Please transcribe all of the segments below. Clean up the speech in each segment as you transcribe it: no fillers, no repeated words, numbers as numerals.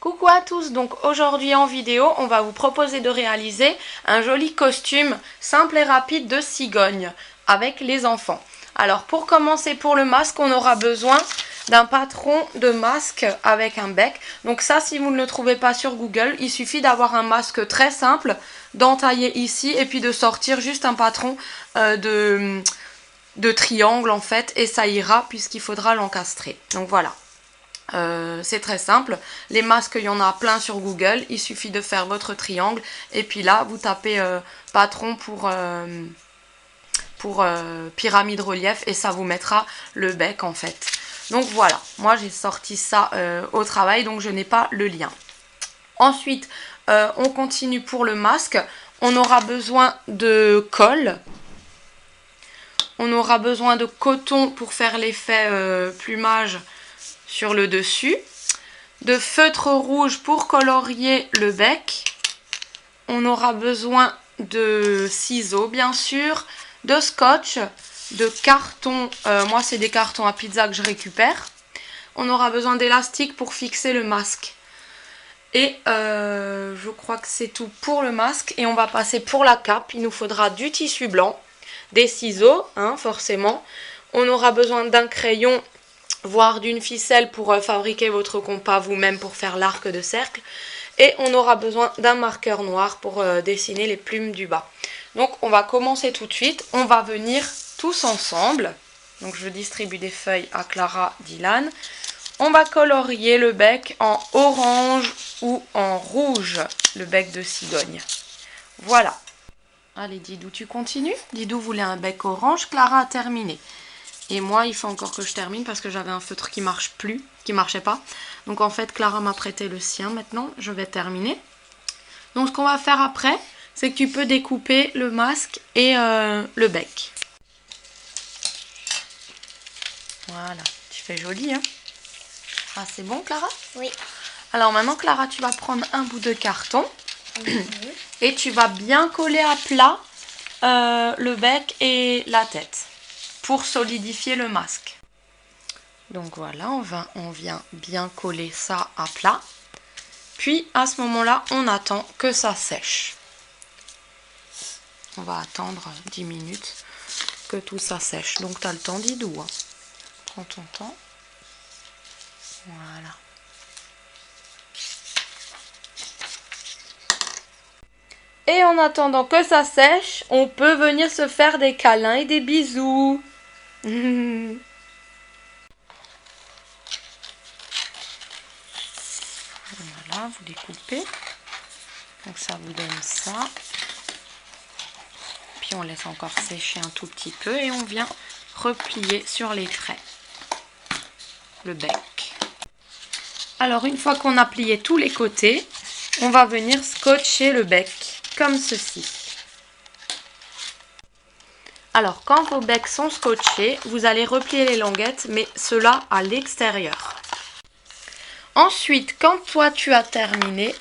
Coucou à tous, donc aujourd'hui en vidéo, on va vous proposer de réaliser un joli costume simple et rapide de cigogne avec les enfants. Alors pour commencer, pour le masque, on aura besoin d'un patron de masque avec un bec. Donc ça, si vous ne le trouvez pas sur Google, il suffit d'avoir un masque très simple, d'entailler ici et puis de sortir juste un patron de triangle en fait, et ça ira puisqu'il faudra l'encastrer. Donc voilà. C'est très simple, les masques il y en a plein sur Google, il suffit de faire votre triangle et puis là vous tapez patron pour pyramide relief et ça vous mettra le bec en fait. Donc voilà, moi j'ai sorti ça au travail, donc je n'ai pas le lien. Ensuite on continue pour le masque, on aura besoin de colle, on aura besoin de coton pour faire l'effet plumage sur le dessus, de feutre rouge pour colorier le bec, on aura besoin de ciseaux bien sûr, de scotch, de carton, moi c'est des cartons à pizza que je récupère, on aura besoin d'élastique pour fixer le masque. Et je crois que c'est tout pour le masque et on va passer pour la cape. Il nous faudra du tissu blanc, des ciseaux, hein, forcément, on aura besoin d'un crayon voire d'une ficelle pour fabriquer votre compas vous-même pour faire l'arc de cercle. Et on aura besoin d'un marqueur noir pour dessiner les plumes du bas. Donc on va commencer tout de suite. On va venir tous ensemble. Donc je distribue des feuilles à Clara, Dylan. On va colorier le bec en orange ou en rouge, le bec de cigogne. Voilà. Allez Didou, tu continues? Didou voulait un bec orange, Clara a terminé. Et moi, il faut encore que je termine parce que j'avais un feutre qui marchait pas. Donc en fait, Clara m'a prêté le sien. Maintenant, je vais terminer. Donc ce qu'on va faire après, c'est que tu peux découper le masque et le bec. Voilà, tu fais joli, hein? Ah, c'est bon, Clara? Oui. Alors maintenant, Clara, tu vas prendre un bout de carton et tu vas bien coller à plat le bec et la tête pour solidifier le masque. Donc voilà, on vient bien coller ça à plat. Puis à ce moment-là, on attend que ça sèche. On va attendre 10 minutes que tout ça sèche. Donc tu as le temps, Didou. Hein. Prends ton temps. Voilà. Et en attendant que ça sèche, on peut venir se faire des câlins et des bisous. Voilà, vous découpez. Donc ça vous donne ça. Puis on laisse encore sécher un tout petit peu et on vient replier sur les traits le bec. Alors une fois qu'on a plié tous les côtés, on va venir scotcher le bec comme ceci. Alors, quand vos becs sont scotchés, vous allez replier les languettes, mais cela à l'extérieur. Ensuite, quand toi tu as terminé,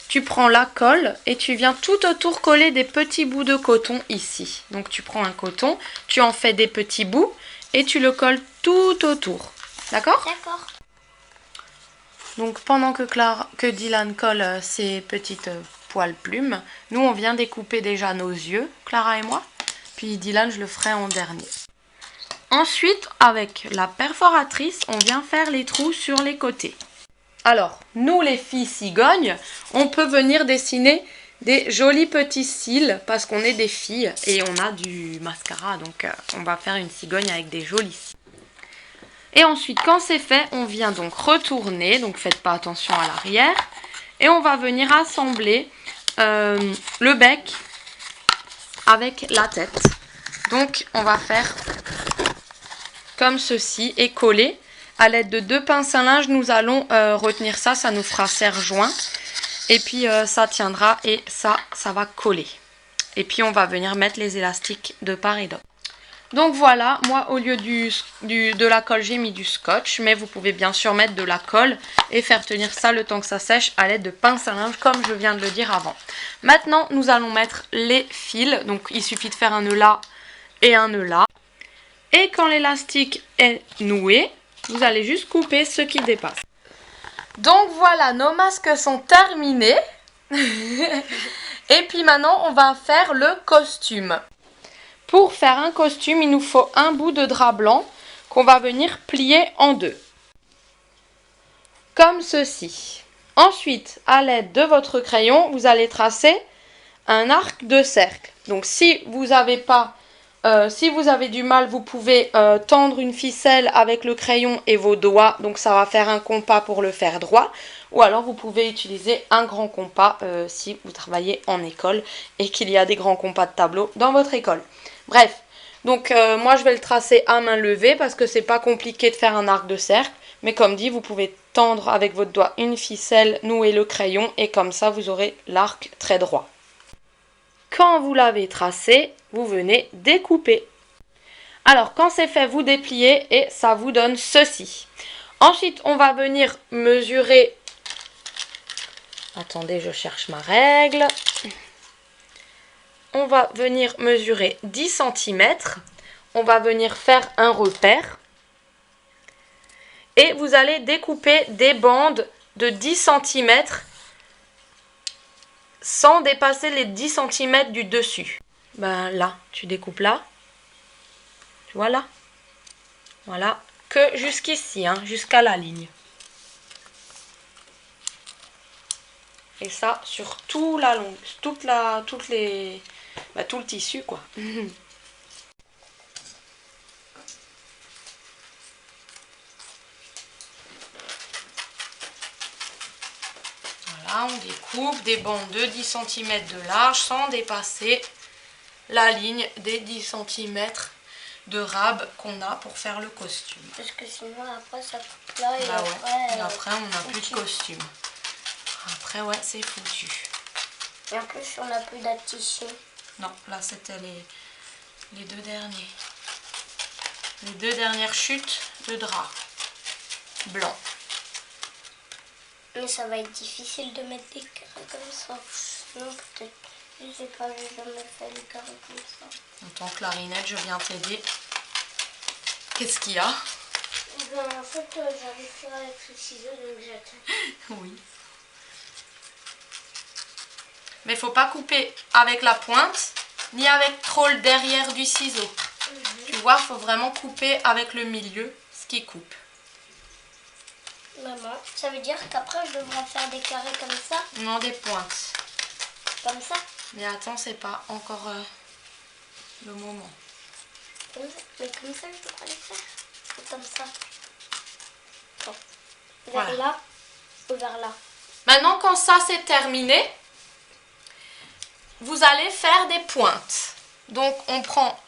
tu prends la colle et tu viens tout autour coller des petits bouts de coton ici. Donc tu prends un coton, tu en fais des petits bouts et tu le colles tout autour. D'accord? D'accord. Donc pendant que Dylan colle ses petites poils plumes, nous on vient découper déjà nos yeux, Clara et moi. Puis Dylan, je le ferai en dernier. Ensuite, avec la perforatrice, on vient faire les trous sur les côtés. Alors, nous les filles cigognes, on peut venir dessiner des jolis petits cils parce qu'on est des filles et on a du mascara. Donc, on va faire une cigogne avec des jolis cils. Et ensuite, quand c'est fait, on vient donc retourner. Donc, faites pas attention à l'arrière. Et on va venir assembler le bec avec la tête. Donc on va faire comme ceci et coller. À l'aide de 2 pinces à linge, nous allons retenir ça, ça nous fera serre-joint. Et puis ça tiendra et ça va coller. Et puis on va venir mettre les élastiques de part et d'autre. Donc voilà, moi au lieu de la colle, j'ai mis du scotch. Mais vous pouvez bien sûr mettre de la colle et faire tenir ça le temps que ça sèche à l'aide de pinces à linge comme je viens de le dire avant. Maintenant, nous allons mettre les fils. Donc il suffit de faire un nœud là et un nœud là. Et quand l'élastique est noué, vous allez juste couper ce qui dépasse. Donc voilà, nos masques sont terminés. Et puis maintenant, on va faire le costume. Pour faire un costume, il nous faut un bout de drap blanc qu'on va venir plier en deux. Comme ceci. Ensuite, à l'aide de votre crayon, vous allez tracer un arc de cercle. Donc si vous avez du mal, vous pouvez tendre une ficelle avec le crayon et vos doigts. Donc ça va faire un compas pour le faire droit. Ou alors vous pouvez utiliser un grand compas si vous travaillez en école et qu'il y a des grands compas de tableau dans votre école. Bref, donc moi je vais le tracer à main levée parce que c'est pas compliqué de faire un arc de cercle. Mais comme dit, vous pouvez tendre avec votre doigt une ficelle, nouer le crayon et comme ça vous aurez l'arc très droit. Quand vous l'avez tracé, vous venez découper. Alors quand c'est fait, vous dépliez et ça vous donne ceci. Ensuite, on va venir mesurer. Attendez, je cherche ma règle. On va venir mesurer 10 cm. On va venir faire un repère. Et vous allez découper des bandes de 10 cm sans dépasser les 10 cm du dessus. Ben là, tu découpes là. Tu vois là? Voilà. Que jusqu'ici, hein, jusqu'à la ligne. Et ça sur tout la longue, tout le tissu quoi. Voilà, on découpe des bandes de 10 cm de large sans dépasser la ligne des 10 cm de rab qu'on a pour faire le costume. Parce que sinon après ça coupe là et bah après... Ouais. Et après on n'a plus de costume. Après ouais, c'est foutu. Et en plus on n'a plus de tissu. Non, là c'était les deux derniers. Les deux dernières chutes de drap blanc. Mais ça va être difficile de mettre des carrés comme ça. Non, peut-être. Je sais pas, j'ai jamais fait des carrés comme ça. En tant que clarinette, je viens t'aider. Qu'est-ce qu'il y a? En fait, j'arrive pas avec ce ciseau, donc j'attends. Oui. Mais faut pas couper avec la pointe, ni avec trop le derrière du ciseau. Tu vois, faut vraiment couper avec le milieu, ce qui coupe. Maman, ça veut dire qu'après je devrais faire des carrés comme ça? Non, des pointes. Comme ça? Mais attends, c'est pas encore le moment. Mais comme ça, je devrais les faire. Ou comme ça? Bon. Vers Voilà. là ou vers là? Maintenant, quand ça c'est terminé, vous allez faire des pointes. Donc, on prend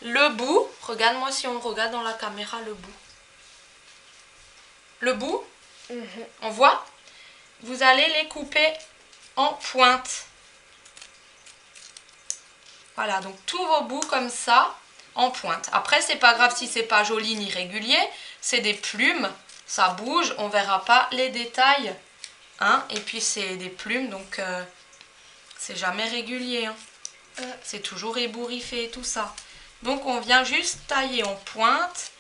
le bout. Regarde-moi si on regarde dans la caméra le bout. Le bout, on voit? Vous allez les couper en pointe. Voilà, donc tous vos bouts comme ça, en pointe. Après, c'est pas grave si c'est pas joli ni régulier. C'est des plumes, ça bouge, on verra pas les détails. Hein? Et puis, c'est des plumes, donc c'est jamais régulier. Hein? C'est toujours ébouriffé, tout ça. Donc, on vient juste tailler en pointe.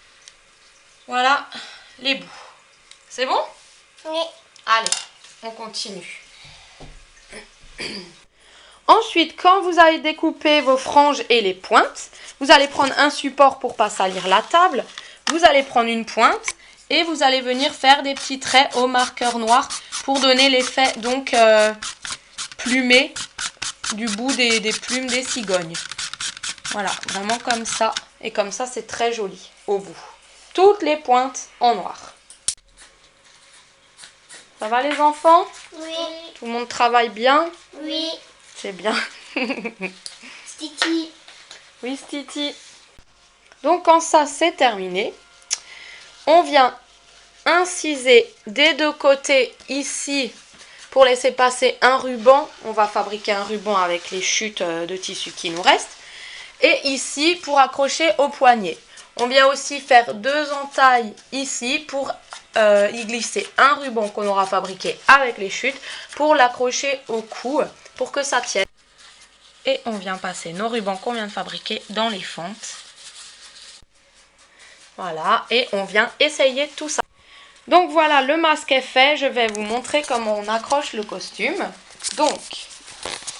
Voilà les bouts. C'est bon? Oui. Allez, on continue. Ensuite, quand vous avez découpé vos franges et les pointes, vous allez prendre un support pour ne pas salir la table. Vous allez prendre une pointe et vous allez venir faire des petits traits au marqueur noir pour donner l'effet donc plumé du bout des plumes des cigognes. Voilà, vraiment comme ça. Et comme ça, c'est très joli au bout. Toutes les pointes en noir. Ça va les enfants? Oui. Tout le monde travaille bien? Oui. C'est bien. Stiti. Oui, Stiti. Donc, quand ça c'est terminé, on vient inciser des deux côtés ici pour laisser passer un ruban. On va fabriquer un ruban avec les chutes de tissu qui nous restent. Et ici pour accrocher au poignet. On vient aussi faire deux entailles ici pour y glisser un ruban qu'on aura fabriqué avec les chutes pour l'accrocher au cou pour que ça tienne. Et on vient passer nos rubans qu'on vient de fabriquer dans les fentes. Voilà, et on vient essayer tout ça. Donc voilà, le masque est fait. Je vais vous montrer comment on accroche le costume. Donc,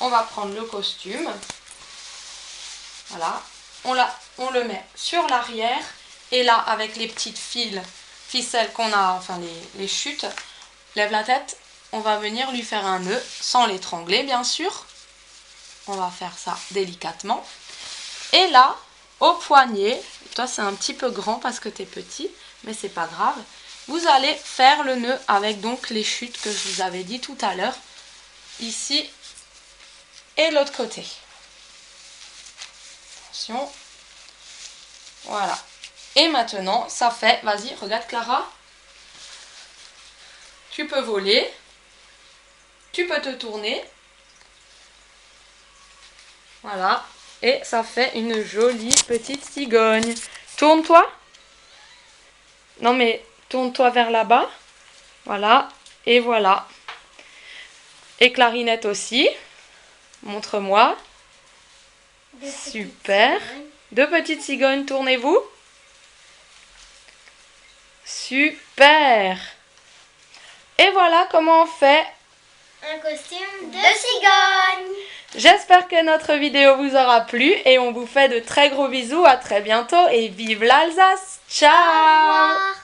on va prendre le costume. Voilà. On le met sur l'arrière. Et là, avec les petites ficelles qu'on a, enfin les chutes, lève la tête. On va venir lui faire un nœud, sans l'étrangler bien sûr. On va faire ça délicatement. Et là, au poignet, toi c'est un petit peu grand parce que tu es petit, mais c'est pas grave. Vous allez faire le nœud avec donc les chutes que je vous avais dit tout à l'heure. Ici et l'autre côté. Attention. Voilà. Et maintenant, ça fait... Vas-y, regarde Clara. Tu peux voler. Tu peux te tourner. Voilà. Et ça fait une jolie petite cigogne. Tourne-toi. Non mais, tourne-toi vers là-bas. Voilà. Et voilà. Et Clarinette aussi. Montre-moi. Super. Deux petites cigognes, tournez-vous. Super. Et voilà comment on fait un costume de cigogne. J'espère que notre vidéo vous aura plu et on vous fait de très gros bisous. À très bientôt et vive l'Alsace. Ciao. Au revoir.